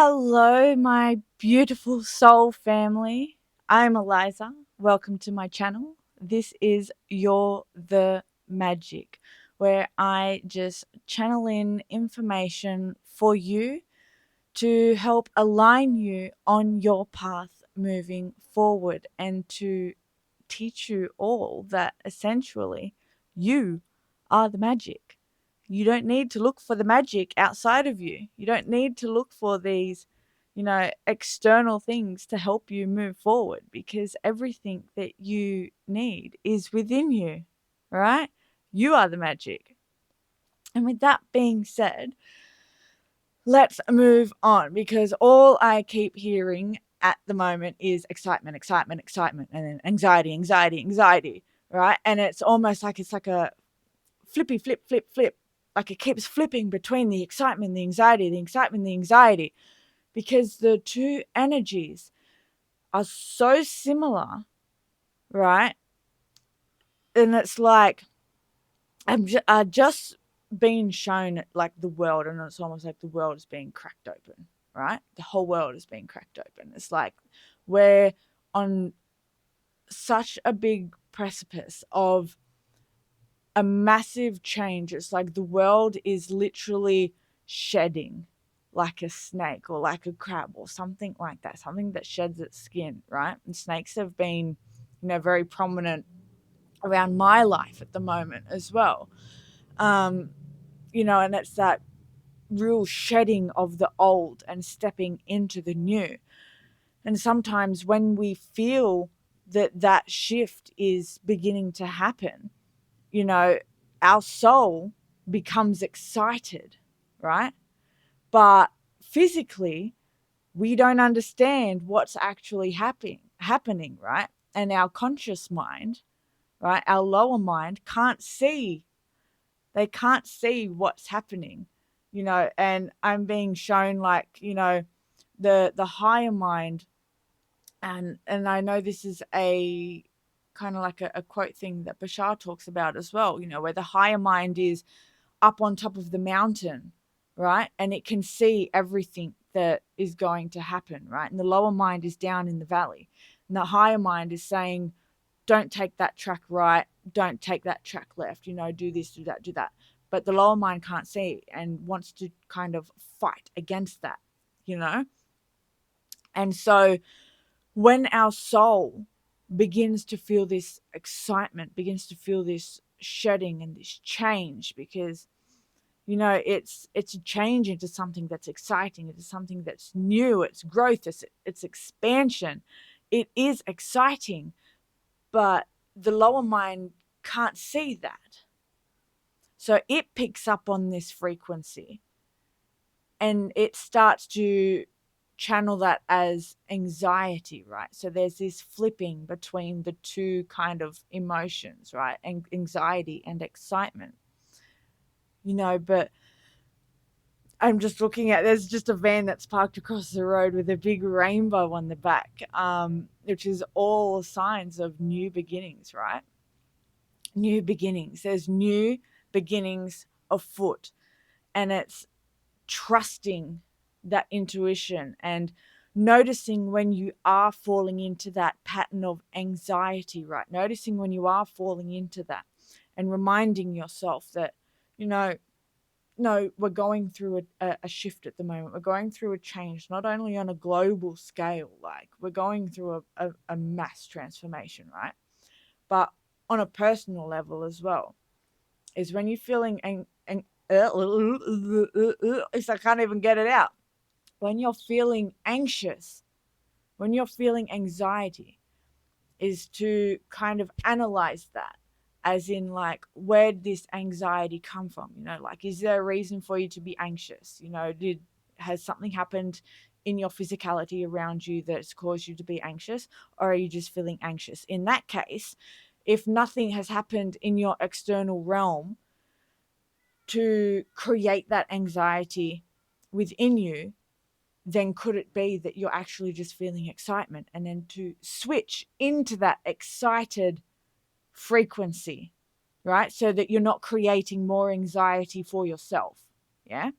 Hello, my beautiful soul family. I'm Eliza. Welcome to my channel. This is You're the Magic, where I just channel in information for you to help align you on your path moving forward and to teach you all that essentially you are the magic. You don't need to look for the magic outside of you. You don't need to look for these, external things to help you move forward because everything that you need is within you, right? You are the magic. And with that being said, let's move on because all I keep hearing at the moment is excitement, excitement, excitement, and then anxiety, anxiety, anxiety, right? And it's almost like it's like a flippy, flip, flip, flip. Like it keeps flipping between the excitement, the anxiety, the excitement, the anxiety, because the two energies are so similar, right? And it's like just being shown like the world, and it's almost like the world is being cracked open, right? The whole world is being cracked open. It's like we're on such a big precipice of a massive change. It's like the world is literally shedding like a snake or like a crab or something like that, something that sheds its skin, right? And snakes have been, very prominent around my life at the moment as well. Um, and it's that real shedding of the old and stepping into the new. And sometimes when we feel that shift is beginning to happen, you know, our soul becomes excited, right? But physically, we don't understand what's actually happening, right? And our conscious mind, right, our lower mind can't see. They can't see what's happening, and I'm being shown like, the higher mind, and I know this is a kind of like a quote thing that Bashar talks about as well, where the higher mind is up on top of the mountain, right? And it can see everything that is going to happen, right? And the lower mind is down in the valley. And the higher mind is saying, don't take that track right, don't take that track left, do this, do that, do that. But the lower mind can't see and wants to kind of fight against that, you know? And so when our soul begins to feel this excitement, begins to feel this shedding and this change, because it's a change into something that's exciting, into something that's new, it's growth, it's expansion. It is exciting, but the lower mind can't see that. So it picks up on this frequency and it starts to channel that as anxiety, right? So there's this flipping between the two kind of emotions, right? And anxiety and excitement, but I'm just looking at, there's just a van that's parked across the road with a big rainbow on the back, which is all signs of new beginnings, right? New beginnings. There's new beginnings afoot, and it's trusting that intuition and noticing when you are falling into that pattern of anxiety, right? Noticing when you are falling into that and reminding yourself that, no, we're going through a shift at the moment. We're going through a change, not only on a global scale, like we're going through a mass transformation, right? But on a personal level as well, is when you're feeling I can't even get it out. When you're feeling anxious, when you're feeling anxiety, is to kind of analyze that, as in like, where did this anxiety come from? Like, is there a reason for you to be anxious? Has something happened in your physicality around you that's caused you to be anxious, or are you just feeling anxious? In that case, if nothing has happened in your external realm to create that anxiety within you, then could it be that you're actually just feeling excitement, and then to switch into that excited frequency, right? So that you're not creating more anxiety for yourself. Yeah.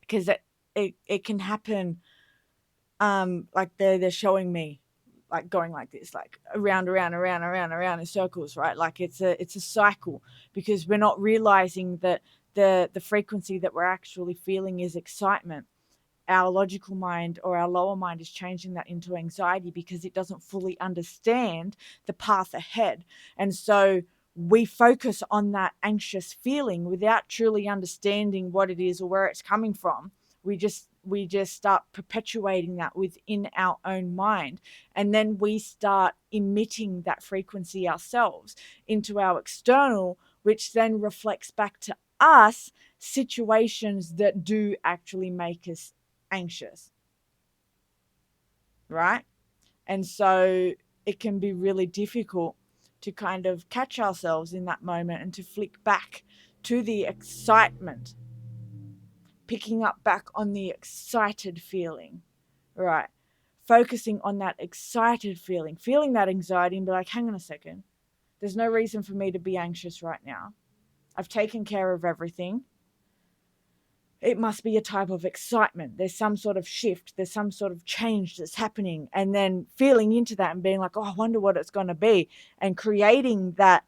Because it can happen like they're showing me like going like this, like around in circles, right? Like it's a cycle, because we're not realizing that the frequency that we're actually feeling is excitement. Our logical mind or our lower mind is changing that into anxiety because it doesn't fully understand the path ahead. And so we focus on that anxious feeling without truly understanding what it is or where it's coming from. We just start perpetuating that within our own mind, and then we start emitting that frequency ourselves into our external, which then reflects back to us situations that do actually make us anxious, right? And so it can be really difficult to kind of catch ourselves in that moment and to flick back to the excitement, picking up back on the excited feeling, right? Focusing on that excited feeling, feeling that anxiety, and be like, hang on a second, there's no reason for me to be anxious right now. I've taken care of everything. It must be a type of excitement. There's some sort of shift. There's some sort of change that's happening. And then feeling into that and being like, oh, I wonder what it's going to be. And creating that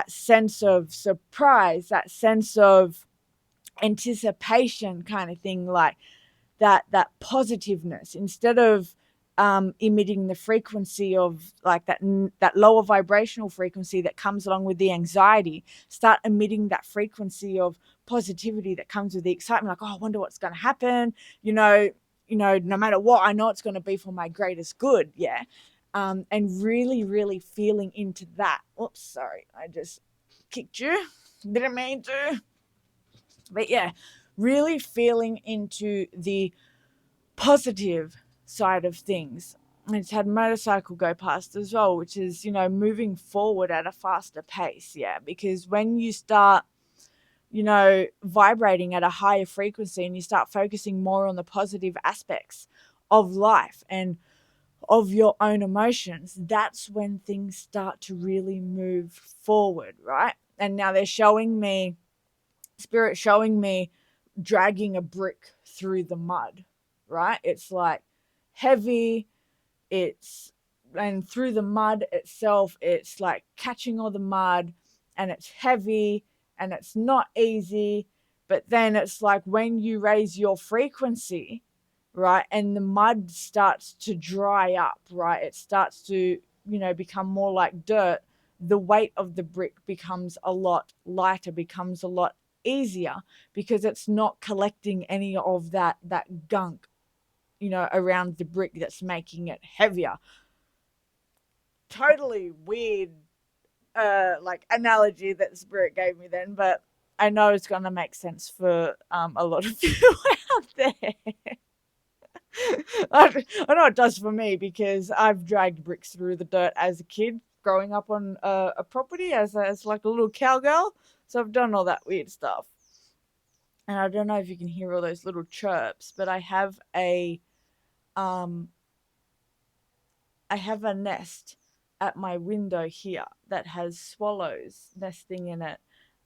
sense of surprise, that sense of anticipation kind of thing, like that positiveness, instead of emitting the frequency of like that lower vibrational frequency that comes along with the anxiety. Start emitting that frequency of positivity that comes with the excitement, like, oh, I wonder what's going to happen, no matter what, I know it's going to be for my greatest good. Yeah. And really, really feeling into that. Oops, sorry, I just kicked you, didn't mean to. But yeah, really feeling into the positive side of things. It's had motorcycle go past as well, which is, moving forward at a faster pace. Yeah, because when you start, vibrating at a higher frequency and you start focusing more on the positive aspects of life and of your own emotions, that's when things start to really move forward, right? And now they're showing me, spirit showing me dragging a brick through the mud, right? It's like heavy, it's, and through the mud itself, it's like catching all the mud, and it's heavy and it's not easy. But then it's like when you raise your frequency, right, and the mud starts to dry up, right, it starts to, become more like dirt, the weight of the brick becomes a lot lighter, becomes a lot easier, because it's not collecting any of that gunk, around the brick that's making it heavier. Totally weird, like analogy that Spirit gave me then, but I know it's gonna make sense for a lot of you out there. I know it does for me, because I've dragged bricks through the dirt as a kid, growing up on a property as like a little cowgirl. So I've done all that weird stuff. And I don't know if you can hear all those little chirps, but um I have a nest at my window here that has swallows nesting in it.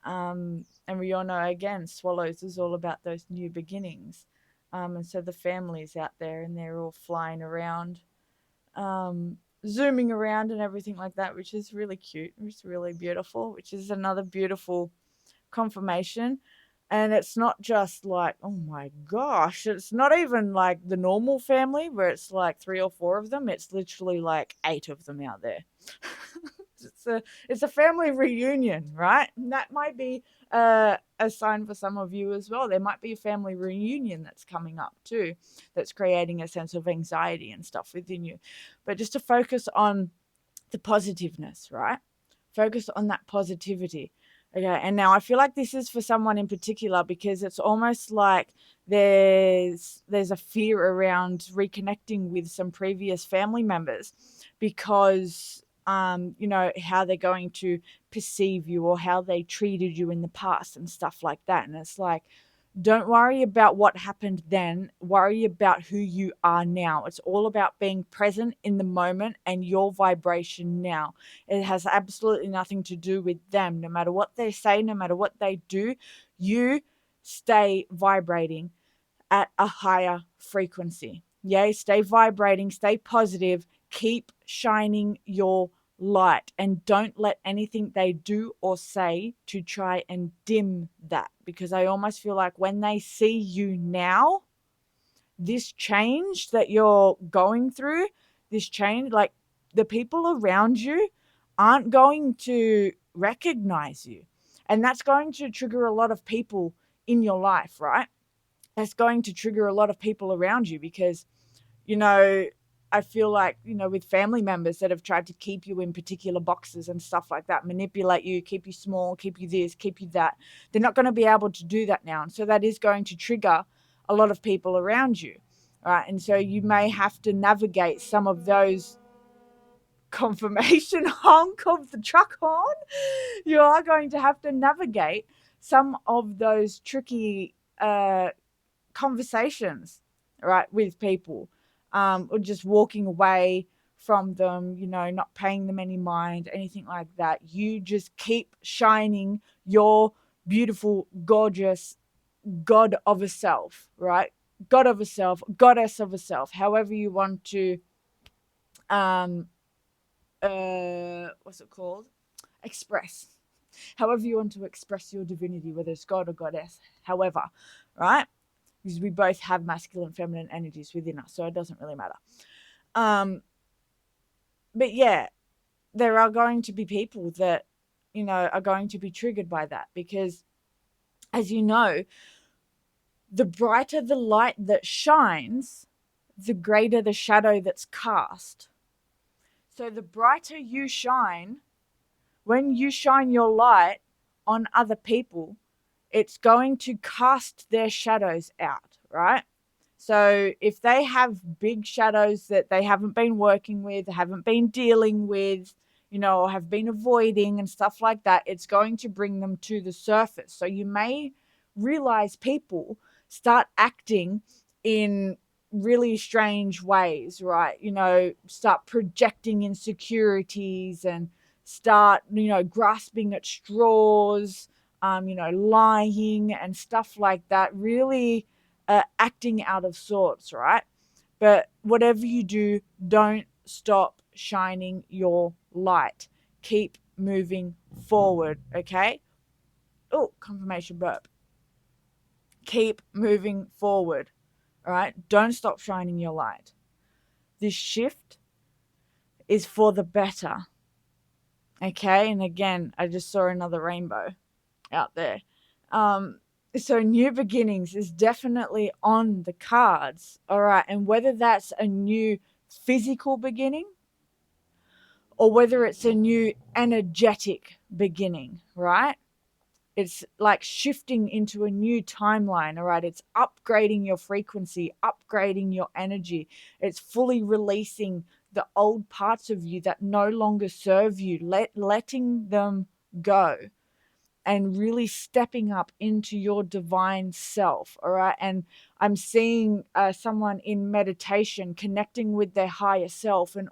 And we all know, again, swallows is all about those new beginnings. And so the family's out there and they're all flying around, zooming around and everything like that, which is really cute. It's really beautiful, which is another beautiful confirmation. And it's not just like, oh my gosh, it's not even like the normal family where it's like 3 or 4 of them. It's literally like 8 of them out there. It's a family reunion, right? And that might be a sign for some of you as well. There might be a family reunion that's coming up too, that's creating a sense of anxiety and stuff within you. But just to focus on the positiveness, right? Focus on that positivity. Okay, and now I feel like this is for someone in particular, because it's almost like there's a fear around reconnecting with some previous family members, because how they're going to perceive you or how they treated you in the past and stuff like that. And it's like, don't worry about what happened then. Worry about who you are now. It's all about being present in the moment and your vibration now. It has absolutely nothing to do with them. No matter what they say, no matter what they do, you stay vibrating at a higher frequency. Yay, stay vibrating, stay positive, keep shining your light, and don't let anything they do or say to try and dim that, because I almost feel like when they see you now, this change that you're going through, this change, like the people around you aren't going to recognize you. And that's going to trigger a lot of people in your life, right? That's going to trigger a lot of people around you because, you know, I feel like, with family members that have tried to keep you in particular boxes and stuff like that, manipulate you, keep you small, keep you this, keep you that, they're not going to be able to do that now. And so that is going to trigger a lot of people around you, right? And so you may have to navigate some of those confirmation honk of the truck horn. You are going to have to navigate some of those tricky conversations, right, with people, or just walking away from them, not paying them any mind, anything like that. You just keep shining your beautiful, gorgeous God of a self, right? God of a self, goddess of a self, however you want to, what's it called? Express. However you want to express your divinity, whether it's God or goddess, however, right? Because we both have masculine, feminine energies within us, so it doesn't really matter. But yeah, there are going to be people that, are going to be triggered by that because, as you know, the brighter the light that shines, the greater the shadow that's cast. So the brighter you shine, when you shine your light on other people, it's going to cast their shadows out, right? So if they have big shadows that they haven't been working with, haven't been dealing with, or have been avoiding and stuff like that, it's going to bring them to the surface. So you may realize people start acting in really strange ways, right? Start projecting insecurities and start, grasping at straws, lying and stuff like that, really acting out of sorts, right? But whatever you do, don't stop shining your light. Keep moving forward, okay? Oh, confirmation burp. Keep moving forward, all right? Don't stop shining your light. This shift is for the better, okay? And again, I just saw another rainbow out there. So new beginnings is definitely on the cards, all right? And whether that's a new physical beginning or whether it's a new energetic beginning, right? It's like shifting into a new timeline, all right? It's upgrading your frequency, upgrading your energy. It's fully releasing the old parts of you that no longer serve you, letting them go and really stepping up into your divine self, all right? And I'm seeing someone in meditation connecting with their higher self, and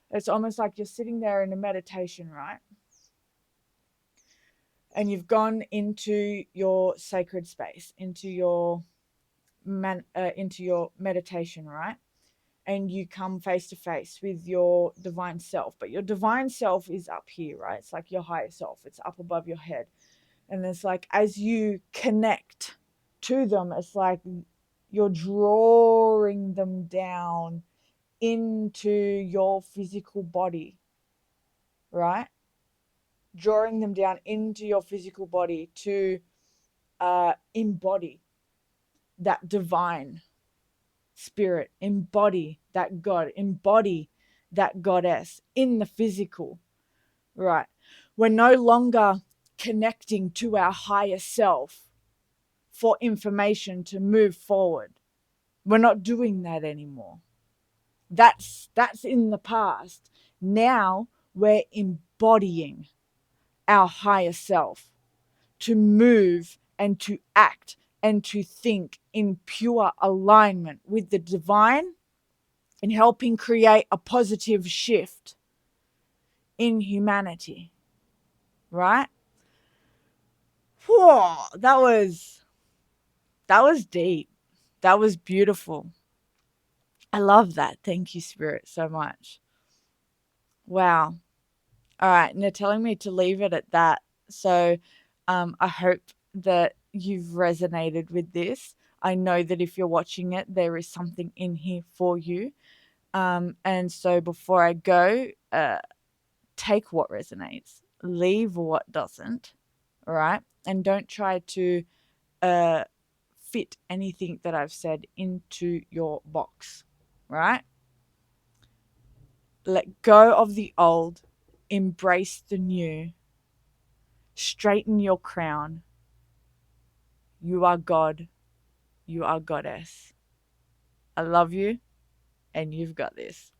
it's almost like you're sitting there in a meditation, right? And you've gone into your sacred space, into your meditation, right? And you come face to face with your divine self, but your divine self is up here, right? It's like your higher self, it's up above your head. And it's like, as you connect to them, it's like you're drawing them down into your physical body, right? Drawing them down into your physical body to embody that divine spirit, embody that God, embody that goddess in the physical, right? We're no longer connecting to our higher self for information to move forward. We're not doing that anymore. That's in the past. Now we're embodying our higher self to move and to act and to think in pure alignment with the divine and helping create a positive shift in humanity. Right? Whoa, that was deep. That was beautiful. I love that. Thank you, Spirit, so much. Wow. All right. And they're telling me to leave it at that. So I hope that you've resonated with this. I know that if you're watching it, there is something in here for you. And so before I go, take what resonates, leave what doesn't, all right? And don't try to uh, fit anything that I've said into your box, right? Let go of the old, embrace the new, straighten your crown. You are God, you are Goddess. I love you, and you've got this.